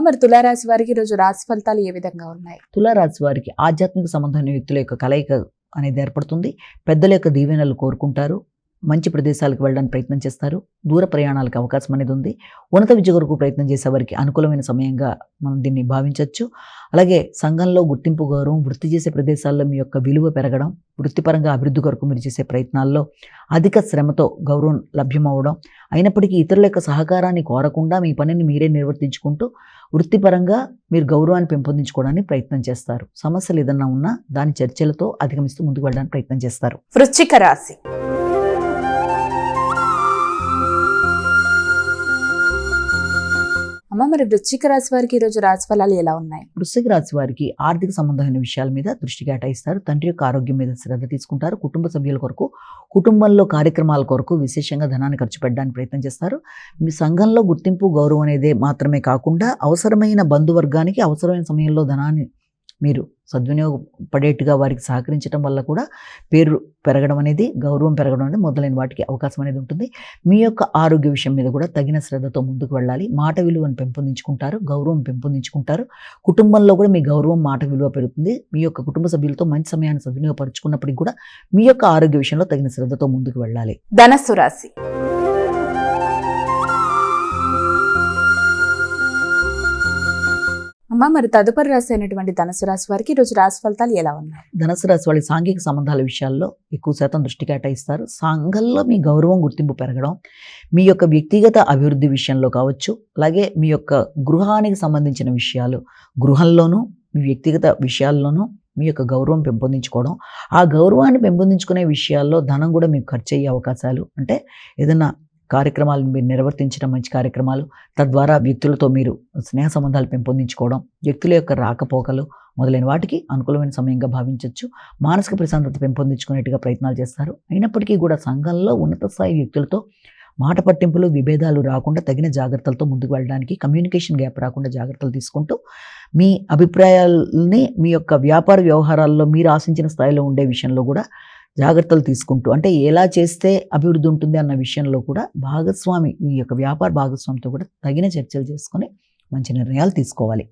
మరి తులారాశి వారికి ఈరోజు రాశి ఫలితాలు ఏ విధంగా ఉన్నాయి? తులారాశి వారికి ఆధ్యాత్మిక సంబంధమైన వ్యక్తుల యొక్క కలయిక అనేది ఏర్పడుతుంది. పెద్దల యొక్క దీవెనలు కోరుకుంటారు. మంచి ప్రదేశాలకు వెళ్ళడానికి ప్రయత్నం చేస్తారు. దూర ప్రయాణాలకు అవకాశం అనేది ఉంది. ఉన్నత విద్య కొరకు ప్రయత్నం చేసే వారికి అనుకూలమైన సమయంగా మనం దీన్ని భావించవచ్చు. అలాగే సంఘంలో గుర్తింపు, గౌరవం, వృత్తి చేసే ప్రదేశాల్లో మీ యొక్క విలువ పెరగడం, వృత్తిపరంగా అభివృద్ధి కొరకు మీరు చేసే ప్రయత్నాల్లో అధిక శ్రమతో గౌరవం లభ్యమవడం, అయినప్పటికీ ఇతరుల యొక్క సహకారాన్ని కోరకుండా మీ పనిని మీరే నిర్వర్తించుకుంటూ వృత్తిపరంగా మీరు గౌరవాన్ని పెంపొందించుకోవడానికి ప్రయత్నం చేస్తారు. సమస్యలు ఏదన్నా ఉన్నా దాని చర్చలతో అధిగమిస్తూ ముందుకు వెళ్ళడానికి ప్రయత్నం చేస్తారు. వృశ్చిక రాశి. మరి వృశ్చిక రాశి వారికి ఈరోజు రాశి ఫలాలు ఎలా ఉన్నాయి? వృశ్చిక రాశి వారికి ఆర్థిక సంబంధమైన విషయాల మీద దృష్టి కేటాయిస్తారు. తండ్రి యొక్క ఆరోగ్యం మీద శ్రద్ధ తీసుకుంటారు. కుటుంబ సభ్యుల కొరకు, కుటుంబంలో కార్యక్రమాల కొరకు విశేషంగా ధనాన్ని ఖర్చు పెట్టడానికి ప్రయత్నం చేస్తారు. మీ సంఘంలో గుర్తింపు, గౌరవం అనేది మాత్రమే కాకుండా అవసరమైన బంధువర్గానికి అవసరమైన సమయంలో ధనాన్ని మీరు సద్వినియోగపడేట్టుగా వారికి సహకరించడం వల్ల కూడా పేరు పెరగడం అనేది, గౌరవం పెరగడం అనేది మొదలైన వాటికి అవకాశం అనేది ఉంటుంది. మీ యొక్క ఆరోగ్య విషయం మీద కూడా తగిన శ్రద్ధతో ముందుకు వెళ్ళాలి. మాట విలువను పెంపొందించుకుంటారు, గౌరవం పెంపొందించుకుంటారు. కుటుంబంలో కూడా మీ గౌరవం, మాట విలువ పెరుగుతుంది. మీ యొక్క కుటుంబ సభ్యులతో మంచి సమయాన్ని సద్వినియోగపరుచుకున్నప్పటికీ కూడా మీ యొక్క ఆరోగ్య విషయంలో తగిన శ్రద్ధతో ముందుకు వెళ్ళాలి. ధనస్సు రాశి. మరి తదుపరి రాశి అయినటువంటి ధనుసు రాశి వారికి ఈరోజు రాశి ఫలితాలు ఎలా ఉన్నాయి? ధనుసు రాశి వాళ్ళకి సాంఘిక సంబంధాల విషయాల్లో ఎక్కువ శాతం దృష్టి కేటాయిస్తారు. సంఘంలో మీ గౌరవం, గుర్తింపు పెరగడం, మీ యొక్క వ్యక్తిగత అభివృద్ధి విషయంలో కావచ్చు, అలాగే మీ యొక్క గృహానికి సంబంధించిన విషయాలు, గృహంలోనూ మీ వ్యక్తిగత విషయాల్లోనూ మీ యొక్క గౌరవం పెంపొందించుకోవడం, ఆ గౌరవాన్ని పెంపొందించుకునే విషయాల్లో ధనం కూడా మీకు ఖర్చు అయ్యే అవకాశాలు, అంటే ఏదైనా కార్యక్రమాలను మీరు నిర్వర్తించడం, మంచి కార్యక్రమాలు, తద్వారా వ్యక్తులతో మీరు స్నేహ సంబంధాలు పెంపొందించుకోవడం, వ్యక్తుల యొక్క రాకపోకలు మొదలైన వాటికి అనుకూలమైన సమయంగా భావించవచ్చు. మానసిక ప్రశాంతత పెంపొందించుకునేట్టుగా ప్రయత్నాలు చేస్తారు. అయినప్పటికీ కూడా సంఘంలో ఉన్నత స్థాయి వ్యక్తులతో మాట పట్టింపులు, విభేదాలు రాకుండా తగిన జాగ్రత్తలతో ముందుకు వెళ్ళడానికి, కమ్యూనికేషన్ గ్యాప్ రాకుండా జాగ్రత్తలు తీసుకుంటూ మీ అభిప్రాయాలని మీ యొక్క వ్యాపార వ్యవహారాల్లో మీరు ఆశించిన స్థాయిలో ఉండే విషయంలో కూడా జాగ్రత్తలు తీసుకుంటూ, అంటే ఎలా చేస్తే అభివృద్ధి ఉంటుంది అన్న విషయంలో కూడా భాగస్వామి, ఈ యొక్క వ్యాపార భాగస్వామితో కూడా తగిన చర్చలు చేసుకొని మంచి నిర్ణయాలు తీసుకోవాలి.